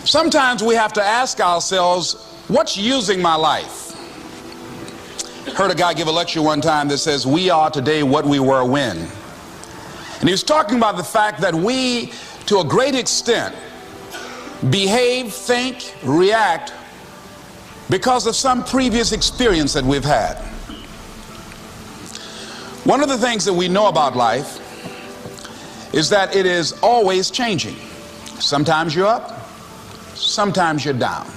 Sometimes we have to ask ourselves, what's using my life? Heard a guy give a lecture one time that says, we are today what we were when. And he was talking about the fact that we, to a great extent, behave, think, react because of some previous experience that we've had. One of the things that we know about life is that it is always changing. Sometimes you're up, sometimes you're down.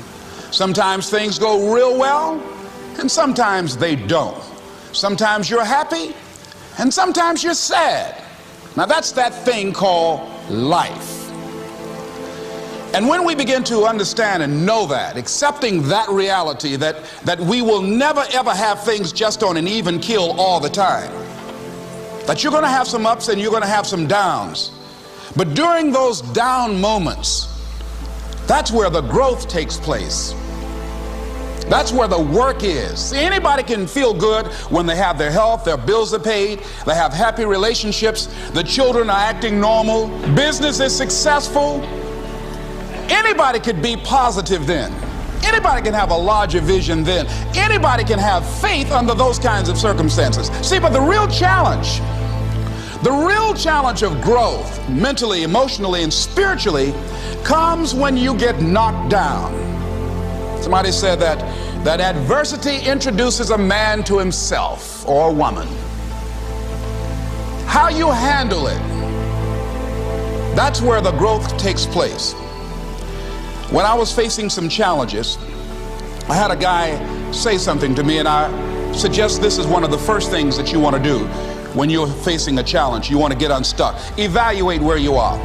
Sometimes things go real well, and sometimes they don't. Sometimes you're happy, and sometimes you're sad. Now that's that thing called life. And when we begin to understand and know that, accepting that reality that we will never ever have things just on an even keel all the time, that you're going to have some ups and you're going to have some downs, but during those down moments, that's where the growth takes place. That's where the work is. See, anybody can feel good when they have their health, their bills are paid, they have happy relationships, the children are acting normal, business is successful. Anybody could be positive then. Anybody can have a larger vision then. Anybody can have faith under those kinds of circumstances. See, but the real challenge of growth, mentally, emotionally, and spiritually, comes when you get knocked down. Somebody said that adversity introduces a man to himself or a woman. How you handle it, that's where the growth takes place. When I was facing some challenges, I had a guy say something to me, and I suggest this is one of the first things that you want to do when you're facing a challenge. You want to get unstuck. Evaluate where you are.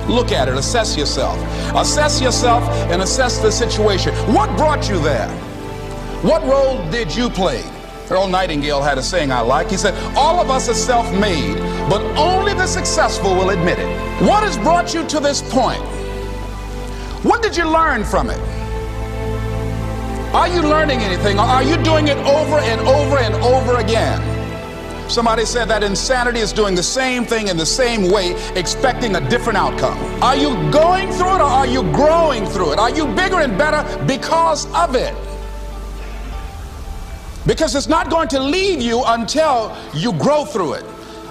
Look at it, assess yourself. Assess yourself and assess the situation. What brought you there? What role did you play? Earl Nightingale had a saying I like. He said, all of us are self-made, but only the successful will admit it. What has brought you to this point? What did you learn from it? Are you learning anything, or are you doing it over and over and over again? Somebody said that insanity is doing the same thing in the same way, expecting a different outcome. Are you going through it, or are you growing through it? Are you bigger and better because of it? Because it's not going to leave you until you grow through it.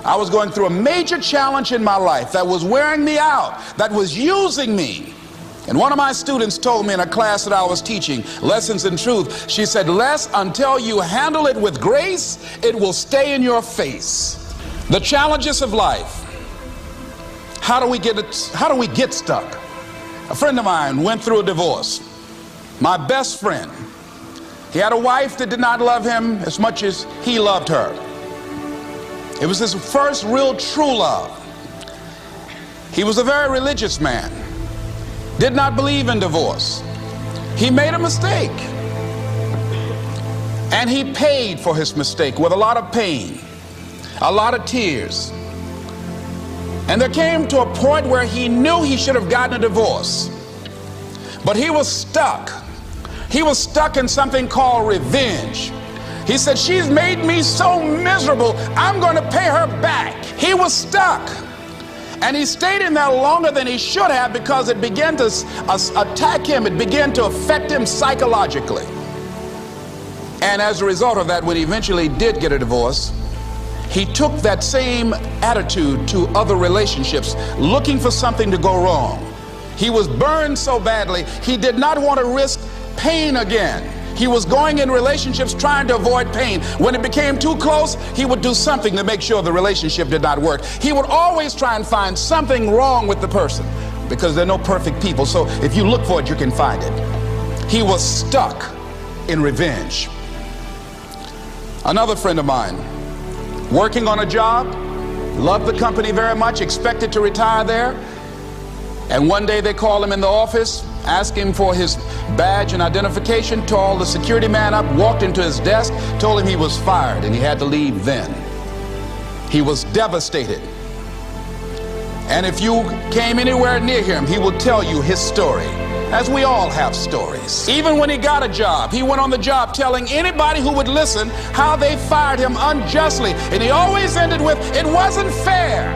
I was going through a major challenge in my life that was wearing me out, that was using me. And one of my students told me in a class that I was teaching, Lessons in Truth, she said, Les, until you handle it with grace, it will stay in your face. The challenges of life. How do we get stuck? A friend of mine went through a divorce. My best friend. He had a wife that did not love him as much as he loved her. It was his first real true love. He was a very religious man. Did not believe in divorce. He made a mistake. And he paid for his mistake with a lot of pain, a lot of tears. And there came to a point where he knew he should have gotten a divorce. But he was stuck. He was stuck in something called revenge. He said, she's made me so miserable, I'm going to pay her back. He was stuck. And he stayed in there longer than he should have because it began to attack him. It began to affect him psychologically. And as a result of that, when he eventually did get a divorce, he took that same attitude to other relationships, looking for something to go wrong. He was burned so badly, he did not want to risk pain again. He was going in relationships trying to avoid pain. When it became too close, he would do something to make sure the relationship did not work. He would always try and find something wrong with the person, because there are no perfect people. So if you look for it, you can find it. He was stuck in revenge. Another friend of mine, working on a job, loved the company very much, expected to retire there. And one day they called him in the office, asked him for his badge and identification, called the security man up, walked into his desk, told him he was fired and he had to leave then. He was devastated. And if you came anywhere near him, he will tell you his story, as we all have stories. Even when he got a job, he went on the job telling anybody who would listen how they fired him unjustly. And he always ended with, it wasn't fair.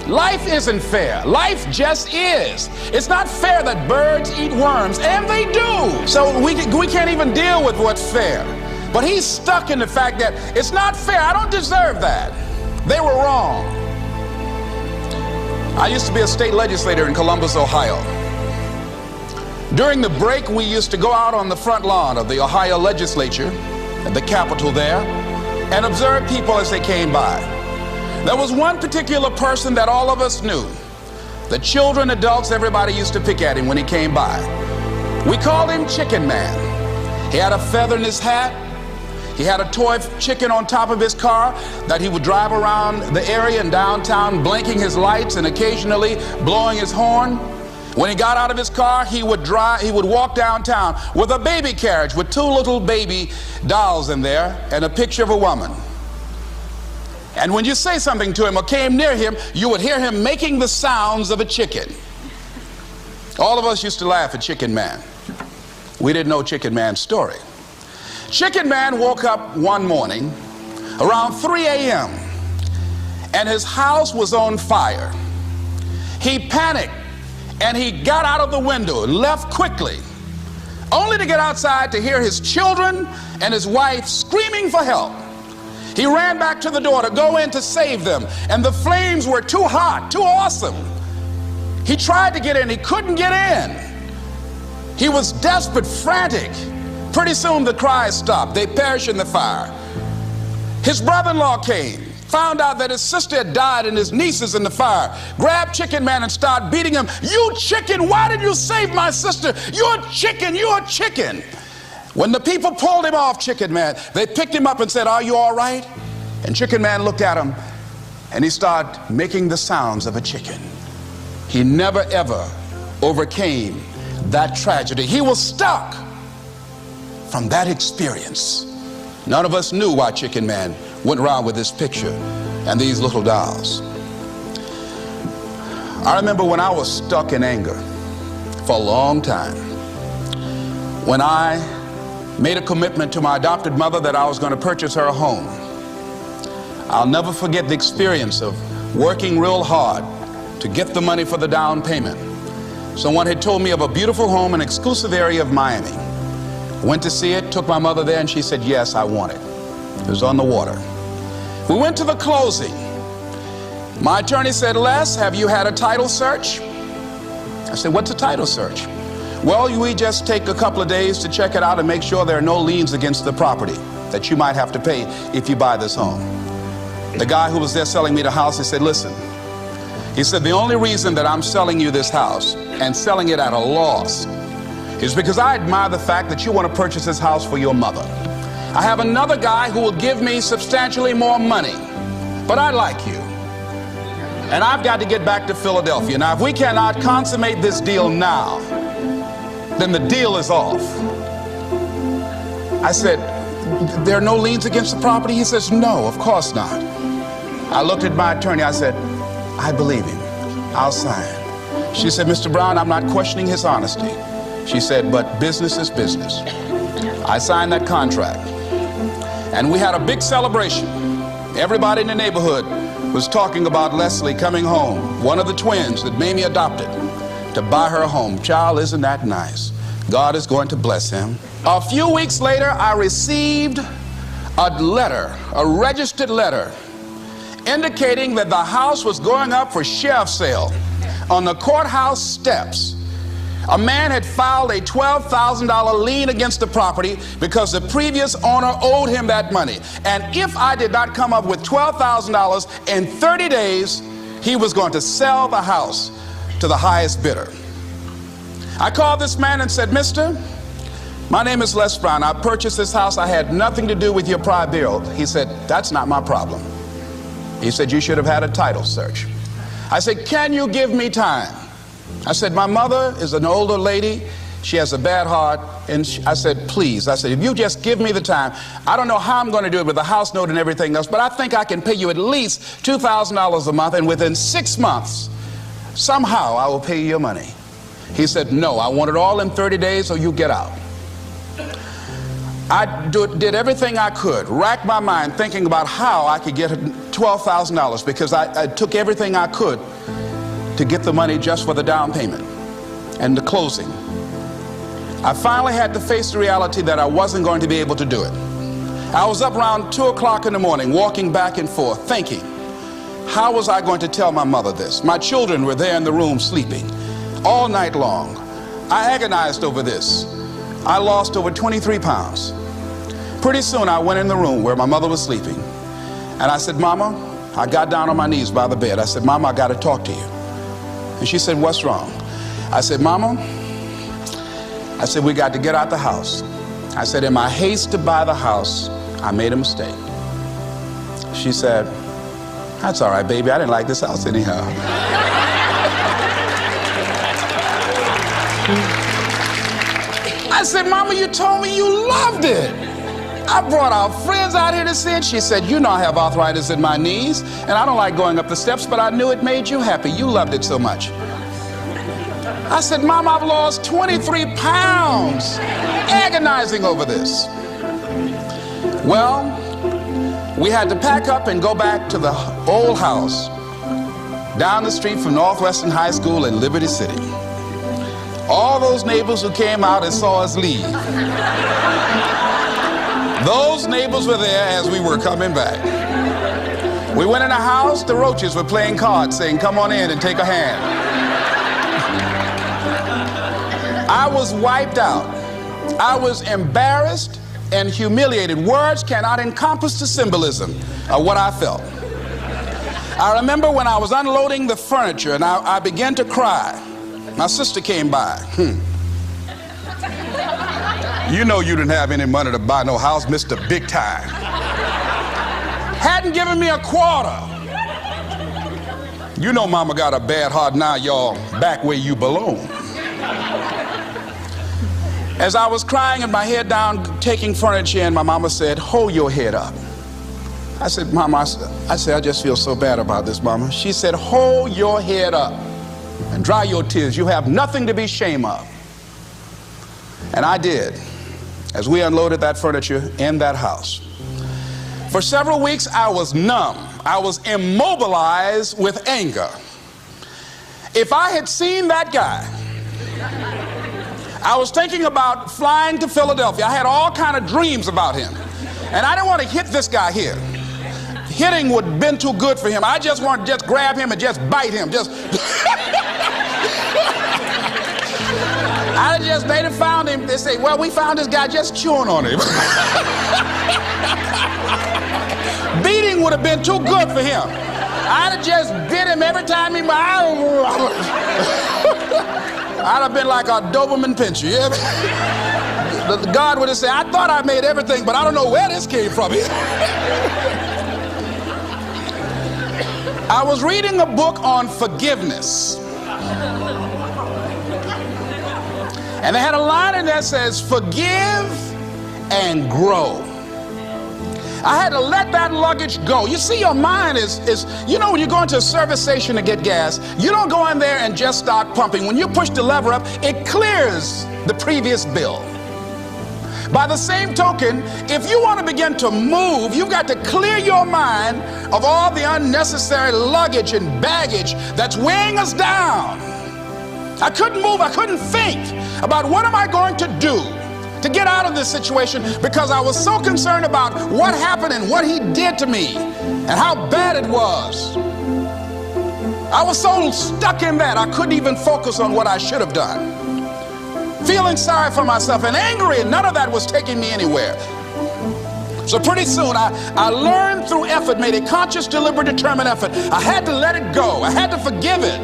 Life isn't fair. Life just is. It's not fair that birds eat worms, and they do. So we can't even deal with what's fair. But he's stuck in the fact that it's not fair. I don't deserve that. They were wrong. I used to be a state legislator in Columbus, Ohio. During the break, we used to go out on the front lawn of the Ohio legislature at the Capitol there and observe people as they came by. There was one particular person that all of us knew. The children, adults, everybody used to pick at him when he came by. We called him Chicken Man. He had a feather in his hat. He had a toy chicken on top of his car that he would drive around the area in downtown, blinking his lights and occasionally blowing his horn. When he got out of his car, he would walk downtown with a baby carriage with two little baby dolls in there and a picture of a woman. And when you say something to him or came near him, you would hear him making the sounds of a chicken. All of us used to laugh at Chicken Man. We didn't know Chicken Man's story. Chicken Man woke up one morning around 3 a.m. and his house was on fire. He panicked and he got out of the window and left quickly, only to get outside to hear his children and his wife screaming for help. He ran back to the door to go in to save them, and the flames were too hot, too awesome. He tried to get in, he couldn't get in. He was desperate, frantic. Pretty soon the cries stopped. They perished in the fire. His brother-in-law came, found out that his sister had died and his niece is in the fire, grabbed Chicken Man and started beating him. "You chicken, why did you save my sister? You're a chicken, you're a chicken." When the people pulled him off Chicken Man, they picked him up and said, "Are you all right?" And Chicken Man looked at him and he started making the sounds of a chicken. He never ever overcame that tragedy. He was stuck from that experience. None of us knew why Chicken Man went around with this picture and these little dolls. I remember when I was stuck in anger for a long time, when I made a commitment to my adopted mother that I was going to purchase her a home. I'll never forget the experience of working real hard to get the money for the down payment. Someone had told me of a beautiful home in an exclusive area of Miami. Went to see it, took my mother there, and she said, yes, I want it. It was on the water. We went to the closing. My attorney said, Les, have you had a title search? I said, what's a title search? Well, we just take a couple of days to check it out and make sure there are no liens against the property that you might have to pay if you buy this home. The guy who was there selling me the house, he said, listen, he said, the only reason that I'm selling you this house and selling it at a loss is because I admire the fact that you want to purchase this house for your mother. I have another guy who will give me substantially more money, but I like you. And I've got to get back to Philadelphia. Now, if we cannot consummate this deal now, then the deal is off. I said, there are no liens against the property? He says, no, of course not. I looked at my attorney. I said, I believe him. I'll sign. She said, Mr. Brown, I'm not questioning his honesty. She said, but business is business. I signed that contract. And we had a big celebration. Everybody in the neighborhood was talking about Leslie coming home, one of the twins that Mamie adopted, to buy her a home. Child, isn't that nice? God is going to bless him. A few weeks later, I received a letter, a registered letter, indicating that the house was going up for sheriff's sale on the courthouse steps. A man had filed a $12,000 lien against the property because the previous owner owed him that money. And if I did not come up with $12,000 in 30 days, he was going to sell the house to the highest bidder. I called this man and said, Mister, my name is Les Brown. I purchased this house. I had nothing to do with your prior bill. He said, that's not my problem. He said, you should have had a title search. I said, can you give me time? I said, my mother is an older lady. She has a bad heart. And I said, please. I said, if you just give me the time, I don't know how I'm going to do it with the house note and everything else, but I think I can pay you at least $2,000 a month, and within 6 months, somehow I will pay you your money. He said, no, I want it all in 30 days or you get out. I did everything I could, racked my mind thinking about how I could get $12,000 because I took everything I could to get the money just for the down payment and the closing. I finally had to face the reality that I wasn't going to be able to do it. I was up around 2 o'clock in the morning, walking back and forth, thinking, how was I going to tell my mother this? My children were there in the room sleeping all night long. I agonized over this. I lost over 23 pounds. Pretty soon I went in the room where my mother was sleeping, and I said, Mama, I got down on my knees by the bed. I said, Mama, I got to talk to you. And she said, what's wrong? I said, Mama, I said, we got to get out the house. I said, in my haste to buy the house, I made a mistake. She said, that's all right, baby. I didn't like this house anyhow. I said, Mama, you told me you loved it. I brought our friends out here to see it. She said, you know I have arthritis in my knees, and I don't like going up the steps, but I knew it made you happy. You loved it so much. I said, Mom, I've lost 23 pounds agonizing over this. Well, we had to pack up and go back to the old house down the street from Northwestern High School in Liberty City. All those neighbors who came out and saw us leave, those neighbors were there as we were coming back. We went in the house, the roaches were playing cards, saying, come on in and take a hand. I was wiped out. I was embarrassed and humiliated. Words cannot encompass the symbolism of what I felt. I remember when I was unloading the furniture and I began to cry. My sister came by. You know you didn't have any money to buy no house, Mr. Big Time. Hadn't given me a quarter. You know Mama got a bad heart. Now y'all back where you belong. As I was crying and my head down, taking furniture in, my mama said, hold your head up. I said, Mama, I just feel so bad about this, Mama. She said, hold your head up and dry your tears. You have nothing to be ashamed of. And I did, as we unloaded that furniture in that house. For several weeks, I was numb. I was immobilized with anger. If I had seen that guy, I was thinking about flying to Philadelphia. I had all kind of dreams about him. And I didn't want to hit this guy here. Hitting would have been too good for him. I just wanted to just grab him and just bite him. They'd have found him. They say, well, we found this guy just chewing on him. Beating would have been too good for him. I'd have just bit him every time he... I'd have been like a Doberman pincher. Yeah? God would have said, I thought I made everything, but I don't know where this came from. I was reading a book on forgiveness. And they had a line in there that says, forgive and grow. I had to let that luggage go. You see, your mind is you know, when you go into a service station to get gas, you don't go in there and just start pumping. When you push the lever up, it clears the previous bill. By the same token, if you want to begin to move, you've got to clear your mind of all the unnecessary luggage and baggage that's weighing us down. I couldn't move, I couldn't think about what am I going to do to get out of this situation, because I was so concerned about what happened and what he did to me and how bad it was. I was so stuck in that I couldn't even focus on what I should have done. Feeling sorry for myself and angry, and none of that was taking me anywhere. So pretty soon I learned through effort, made a conscious, deliberate, determined effort. I had to let it go. I had to forgive it.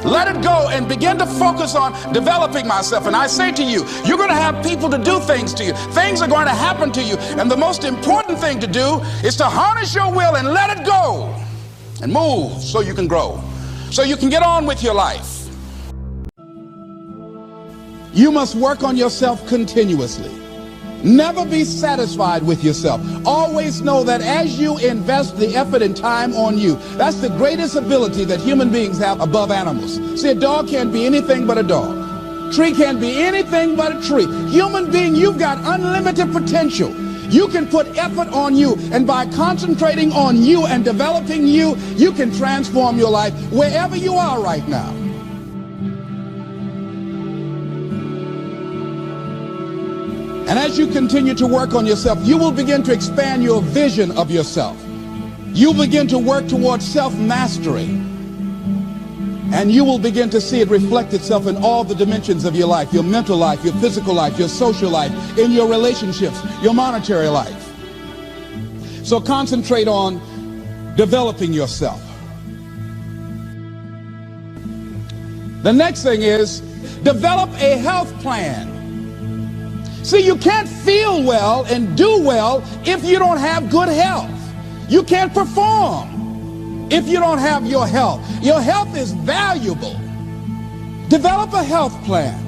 Let it go and begin to focus on developing myself. And I say to you, you're going to have people to do things to you. Things are going to happen to you. And the most important thing to do is to harness your will and let it go and move so you can grow, so you can get on with your life. You must work on yourself continuously. Never be satisfied with yourself. Always know that as you invest the effort and time on you, that's the greatest ability that human beings have above animals. See, a dog can't be anything but a dog. Tree can't be anything but a tree. Human being, you've got unlimited potential. You can put effort on you, and by concentrating on you and developing you, you can transform your life wherever you are right now. And as you continue to work on yourself, you will begin to expand your vision of yourself. You'll begin to work towards self-mastery. And you will begin to see it reflect itself in all the dimensions of your life, your mental life, your physical life, your social life, in your relationships, your monetary life. So concentrate on developing yourself. The next thing is develop a health plan. See, you can't feel well and do well if you don't have good health. You can't perform if you don't have your health. Your health is valuable. Develop a health plan.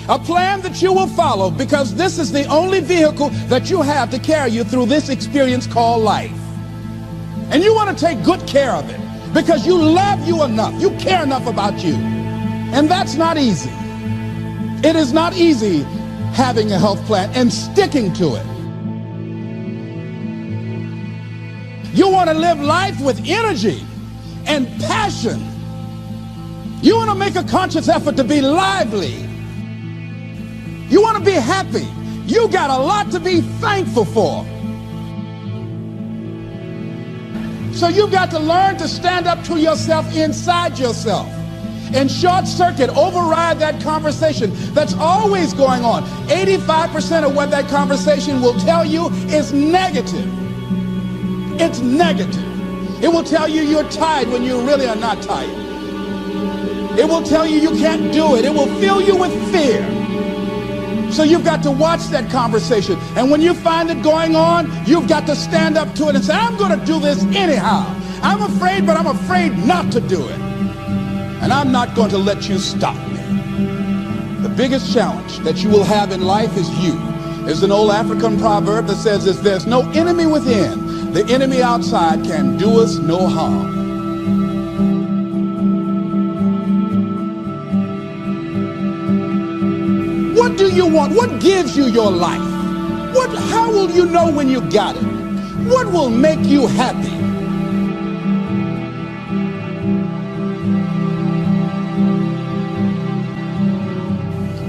A plan that you will follow, because this is the only vehicle that you have to carry you through this experience called life. And you want to take good care of it because you love you enough. You care enough about you. And that's not easy. It is not easy having a health plan and sticking to it. You want to live life with energy and passion. You want to make a conscious effort to be lively. You want to be happy. You got a lot to be thankful for. So you've got to learn to stand up to yourself inside yourself and short circuit, override that conversation that's always going on. 85% of what that conversation will tell you is negative. It's negative. It will tell you you're tired when you really are not tired. It will tell you you can't do it. It will fill you with fear. So you've got to watch that conversation. And when you find it going on, you've got to stand up to it and say, I'm going to do this anyhow. I'm afraid, but I'm afraid not to do it. And I'm not going to let you stop me. The biggest challenge that you will have in life is you. There's an old African proverb that says this: there's no enemy within. The enemy outside can do us no harm. What do you want? What gives you your life? How will you know when you got it? What will make you happy?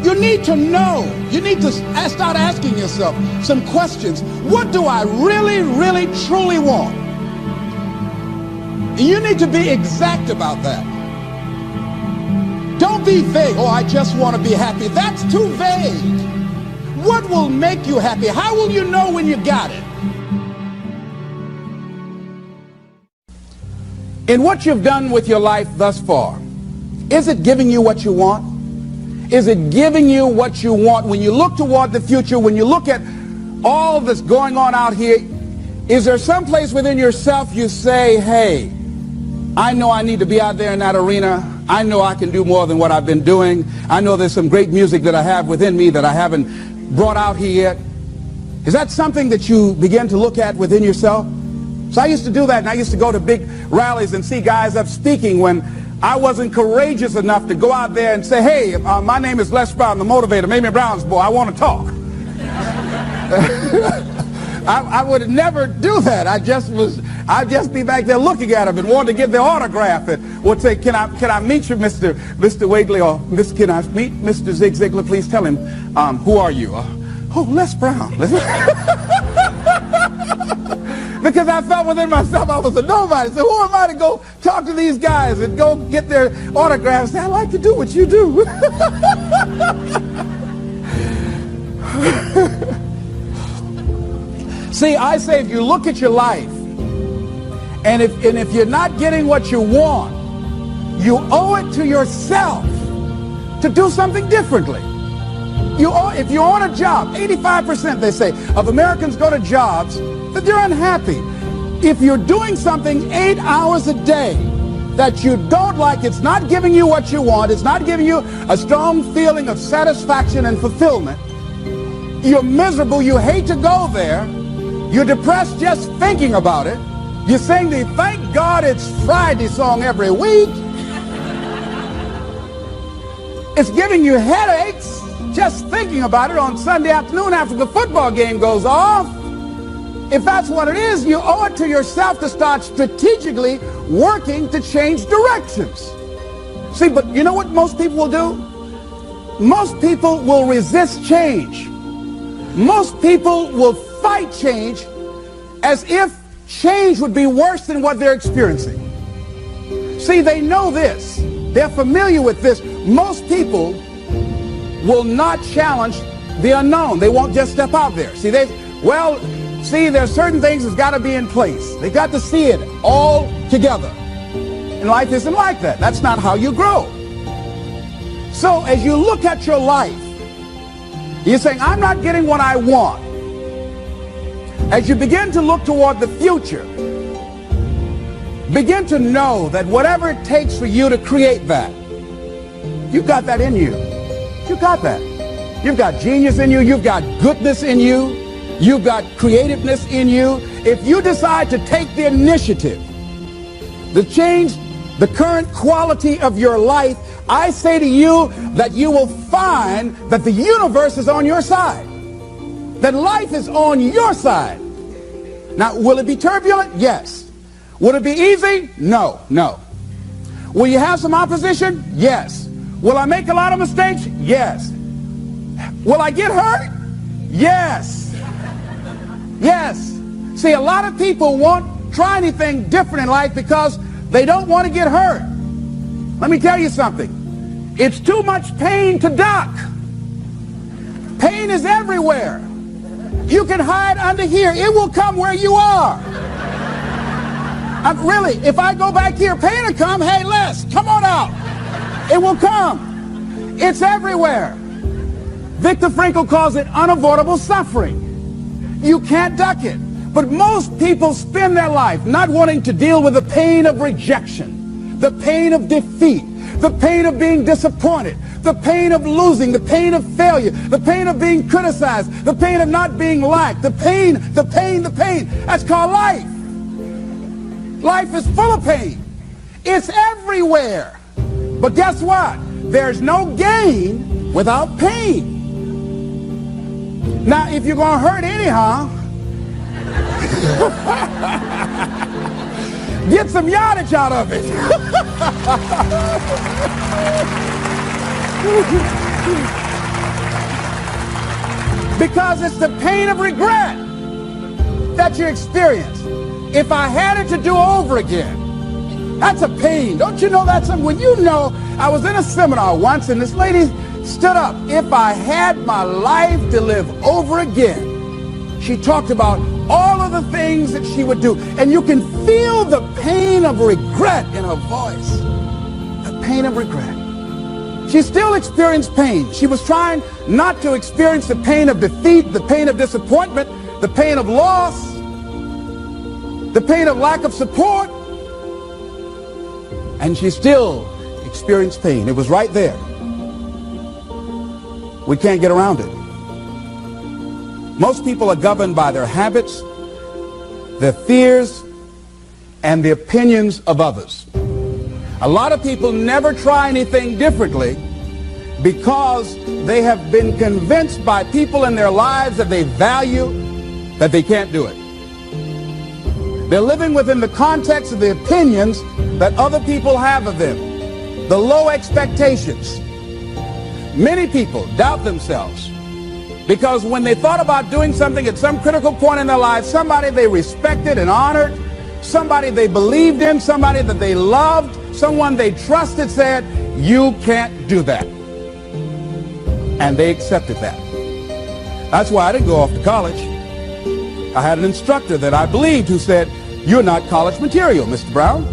You need to know. You need to start asking yourself some questions. What do I really, really, truly want? You need to be exact about that. Don't be vague. Oh, I just want to be happy. That's too vague. What will make you happy? How will you know when you got it? In what you've done with your life thus far, is it giving you what you want? Is it giving you what you want? When you look toward the future, when you look at all that's going on out here, is there some place within yourself you say, hey, I know I need to be out there in that arena. I know I can do more than what I've been doing. I know there's some great music that I have within me that I haven't brought out here yet. Is that something that you begin to look at within yourself? So I used to do that, and I used to go to big rallies and see guys up speaking when I wasn't courageous enough to go out there and say, hey, my name is Les Brown, the motivator, Mamie Brown's boy, I want to talk. I would never do that. I'd just be back there looking at them and want to get their autograph and would say, can I meet you, Mr. Wakely, or can I meet Mr. Zig Ziglar? Please tell him, who are you? Oh, Les Brown. Because I felt within myself I was a nobody. So who am I to go talk to these guys and go get their autographs? Say, I like to do what you do. See, I say if you look at your life, and if you're not getting what you want, you owe it to yourself to do something differently. If you're on a job, 85% they say of Americans go to jobs that they're unhappy. If you're doing something 8 hours a day that you don't like, it's not giving you what you want, it's not giving you a strong feeling of satisfaction and fulfillment, you're miserable, you hate to go there, you're depressed just thinking about it, you sing the Thank God It's Friday song every week, it's giving you headaches just thinking about it on Sunday afternoon after the football game goes off. If that's what it is, you owe it to yourself to start strategically working to change directions. See, but you know what most people will do? Most people will resist change. Most people will fight change as if change would be worse than what they're experiencing. See, they know this. They're familiar with this. Most people will not challenge the unknown. They won't just step out there. See, there's certain things that's got to be in place. They got to see it all together. And life isn't like that. That's not how you grow. So as you look at your life, you're saying, I'm not getting what I want. As you begin to look toward the future, begin to know that whatever it takes for you to create that, you've got that in you. You got that. You've got genius in you. You've got goodness in you. You've got creativeness in you. If you decide to take the initiative to change the current quality of your life, I say to you that you will find that the universe is on your side, that life is on your side. Now, will it be turbulent? Yes. Will it be easy? No, no. Will you have some opposition? Yes. Will I make a lot of mistakes? Yes. Will I get hurt? Yes. Yes. See, a lot of people won't try anything different in life because they don't want to get hurt. Let me tell you something. It's too much pain to duck. Pain is everywhere. You can hide under here. It will come where you are. Really, if I go back here, pain will come. Hey, Les, come on out. It will come. It's everywhere. Viktor Frankl calls it unavoidable suffering. You can't duck it. But most people spend their life not wanting to deal with the pain of rejection, the pain of defeat, the pain of being disappointed, the pain of losing, the pain of failure, the pain of being criticized, the pain of not being liked, the pain. That's called life. Life is full of pain. It's everywhere. But guess what? There's no gain without pain. Now, if you're going to hurt anyhow, get some yardage out of it. Because it's the pain of regret that you experience. If I had it to do over again, that's a pain. Don't you know that's something? When you know, I was in a seminar once and this lady stood up. If I had my life to live over again, she talked about all of the things that she would do. And you can feel the pain of regret in her voice. The pain of regret. She still experienced pain. She was trying not to experience the pain of defeat, the pain of disappointment, the pain of loss, the pain of lack of support. And she still experienced pain. It was right there. We can't get around it. Most people are governed by their habits, their fears, and the opinions of others. A lot of people never try anything differently because they have been convinced by people in their lives that they value that they can't do it. They're living within the context of the opinions that other people have of them, the low expectations. Many people doubt themselves because when they thought about doing something at some critical point in their lives, somebody they respected and honored, somebody they believed in, somebody that they loved, someone they trusted said, you can't do that. And they accepted that. That's why I didn't go off to college. I had an instructor that I believed who said, you're not college material, Mr. Brown.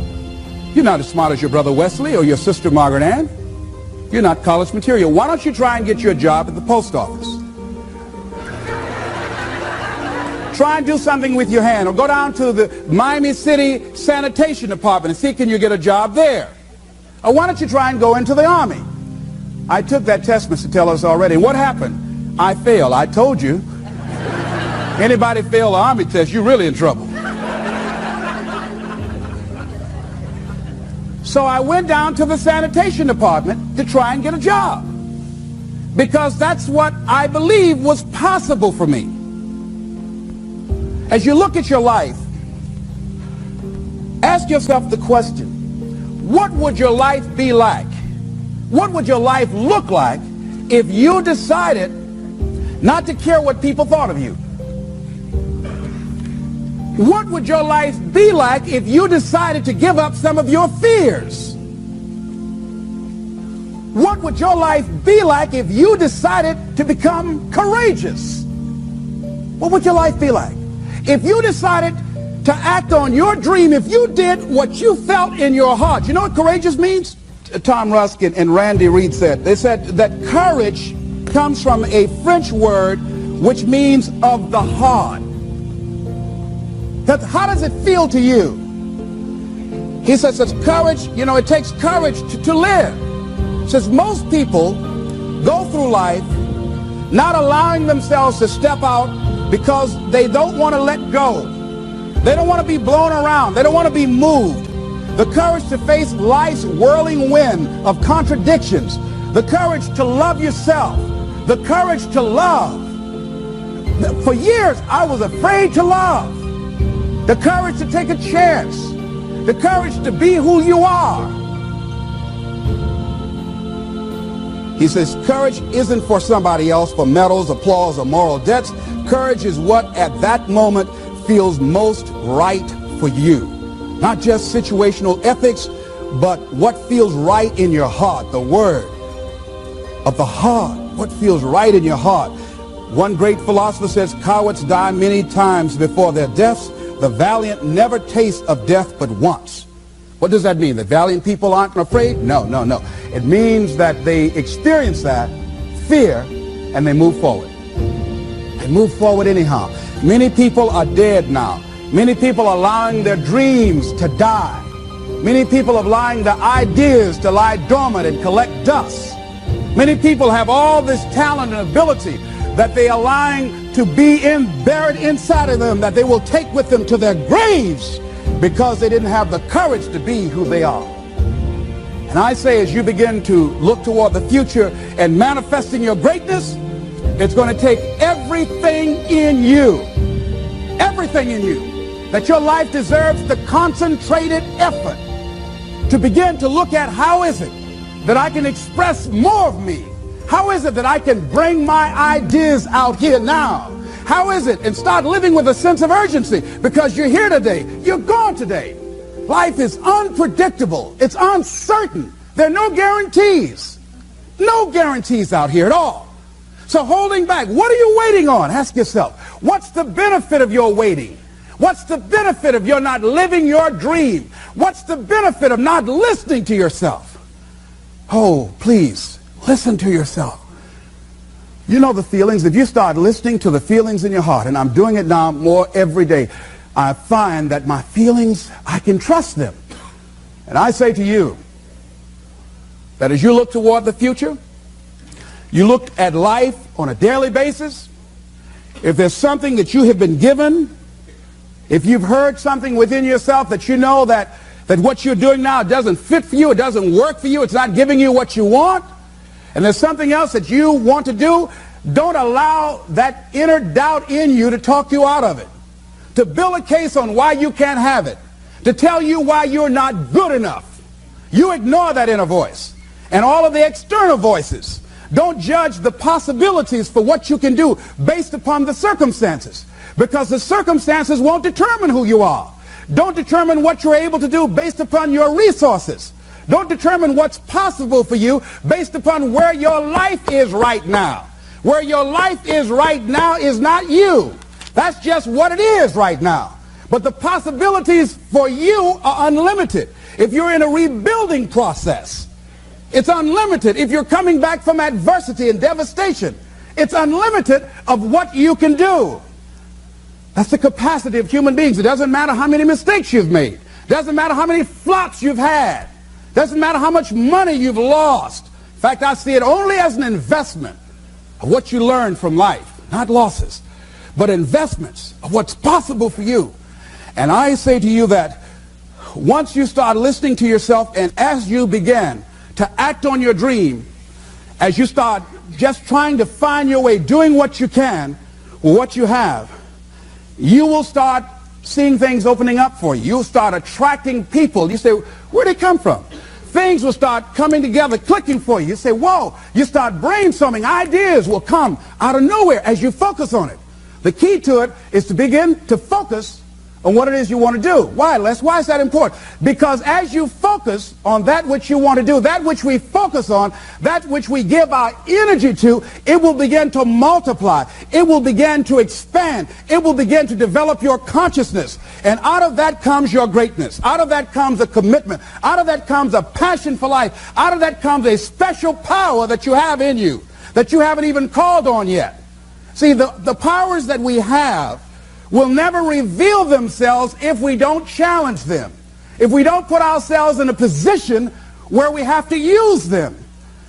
You're not as smart as your brother Wesley or your sister Margaret Ann. You're not college material. Why don't you try and get you a job at the post office? Try and do something with your hand, or go down to the Miami City Sanitation Department and see can you get a job there. Or why don't you try and go into the Army? I took that test, Mr. Tellers, already. And what happened? I failed. I told you. Anybody fail the Army test, you're really in trouble. So I went down to the sanitation department to try and get a job, because that's what I believed was possible for me. As you look at your life, ask yourself the question, what would your life be like? What would your life look like if you decided not to care what people thought of you? What would your life be like if you decided to give up some of your fears? What would your life be like if you decided to become courageous? What would your life be like? If you decided to act on your dream, if you did what you felt in your heart. You know what courageous means? Tom Ruskin and Randy Reed said. They said that courage comes from a French word which means of the heart. How does it feel to you? He says it's courage, you know, it takes courage to live. He says most people go through life not allowing themselves to step out because they don't want to let go. They don't want to be blown around. They don't want to be moved. The courage to face life's whirling wind of contradictions. The courage to love yourself. The courage to love. For years, I was afraid to love. The courage to take a chance. The courage to be who you are. He says courage isn't for somebody else, for medals, applause, or moral debts. Courage is what at that moment feels most right for you. Not just situational ethics, but what feels right in your heart. The word of the heart. What feels right in your heart. One great philosopher says, cowards die many times before their deaths. The valiant never taste of death but once. What does that mean? The valiant people aren't afraid? No, no, no. It means that they experience that fear and they move forward. They move forward anyhow. Many people are dead now. Many people are allowing their dreams to die. Many people are allowing their ideas to lie dormant and collect dust. Many people have all this talent and ability that they are allowing to be buried inside of them, that they will take with them to their graves because they didn't have the courage to be who they are. And I say, as you begin to look toward the future and manifesting your greatness, it's going to take everything in you, that your life deserves the concentrated effort to begin to look at how is it that I can express more of me? How is it that I can bring my ideas out here now? How is it? And start living with a sense of urgency, because you're here today, you're gone today. Life is unpredictable. It's uncertain. There are no guarantees. No guarantees out here at all. So holding back, what are you waiting on? Ask yourself, what's the benefit of your waiting? What's the benefit of your not living your dream? What's the benefit of not listening to yourself? Oh, please, listen to yourself. You know the feelings. If you start listening to the feelings in your heart, and I'm doing it now more every day, I find that my feelings, I can trust them. And I say to you that as you look toward the future, you look at life on a daily basis, if there's something that you have been given, if you've heard something within yourself that you know that what you're doing now doesn't fit for you, it doesn't work for you, it's not giving you what you want, and there's something else that you want to do, don't allow that inner doubt in you to talk you out of it, to build a case on why you can't have it, to tell you why you're not good enough. You ignore that inner voice and all of the external voices. Don't judge the possibilities for what you can do based upon the circumstances, because the circumstances won't determine who you are. Don't determine what you're able to do based upon your resources. Don't determine what's possible for you based upon where your life is right now. Where your life is right now is not you. That's just what it is right now. But the possibilities for you are unlimited. If you're in a rebuilding process, it's unlimited. If you're coming back from adversity and devastation, it's unlimited of what you can do. That's the capacity of human beings. It doesn't matter how many mistakes you've made. It doesn't matter how many flops you've had. It doesn't matter how much money you've lost. In fact, I see it only as an investment of what you learn from life. Not losses, but investments of what's possible for you. And I say to you that once you start listening to yourself, and as you begin to act on your dream, as you start just trying to find your way, doing what you can with what you have, you will start seeing things opening up for you. You'll start attracting people. You say, where'd they come from? Things will start coming together, clicking for you. You say, whoa. You start brainstorming. Ideas will come out of nowhere as you focus on it. The key to it is to begin to focus on what it is you want to do. Why, Les? Why is that important? Because as you focus on that which you want to do, that which we focus on, that which we give our energy to, it will begin to multiply. It will begin to expand. It will begin to develop your consciousness. And out of that comes your greatness. Out of that comes a commitment. Out of that comes a passion for life. Out of that comes a special power that you have in you that you haven't even called on yet. See, the powers that we have will never reveal themselves if we don't challenge them, if we don't put ourselves in a position where we have to use them.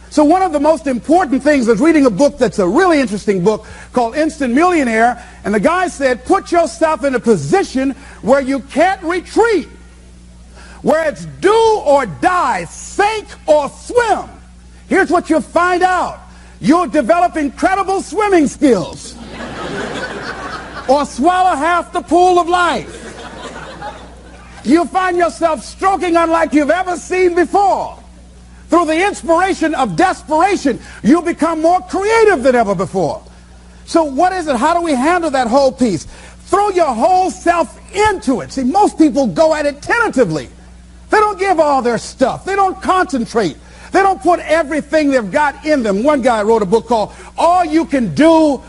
So one of the most important things is reading a book that's a really interesting book called Instant Millionaire, and the guy said, put yourself in a position where you can't retreat, where it's do or die, sink or swim. Here's what you'll find out. You'll develop incredible swimming skills. Or swallow half the pool of life. You'll find yourself stroking unlike you've ever seen before. Through the inspiration of desperation, you'll become more creative than ever before. So what is it? How do we handle that whole piece? Throw your whole self into it. See, most people go at it tentatively. They don't give all their stuff. They don't concentrate. They don't put everything they've got in them. One guy wrote a book called All You Can Do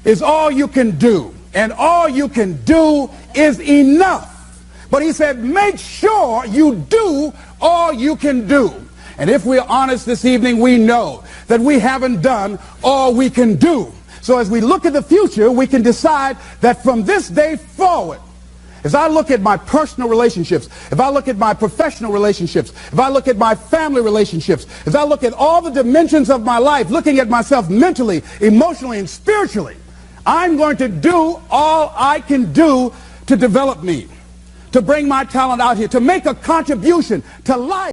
Is All You Can Do. And all you can do is enough. But he said, make sure you do all you can do. And if we're honest this evening, we know that we haven't done all we can do. So as we look at the future, we can decide that from this day forward, as I look at my personal relationships, if I look at my professional relationships, if I look at my family relationships, as I look at all the dimensions of my life, looking at myself mentally, emotionally, and spiritually, I'm going to do all I can do to develop me, to bring my talent out here, to make a contribution to life.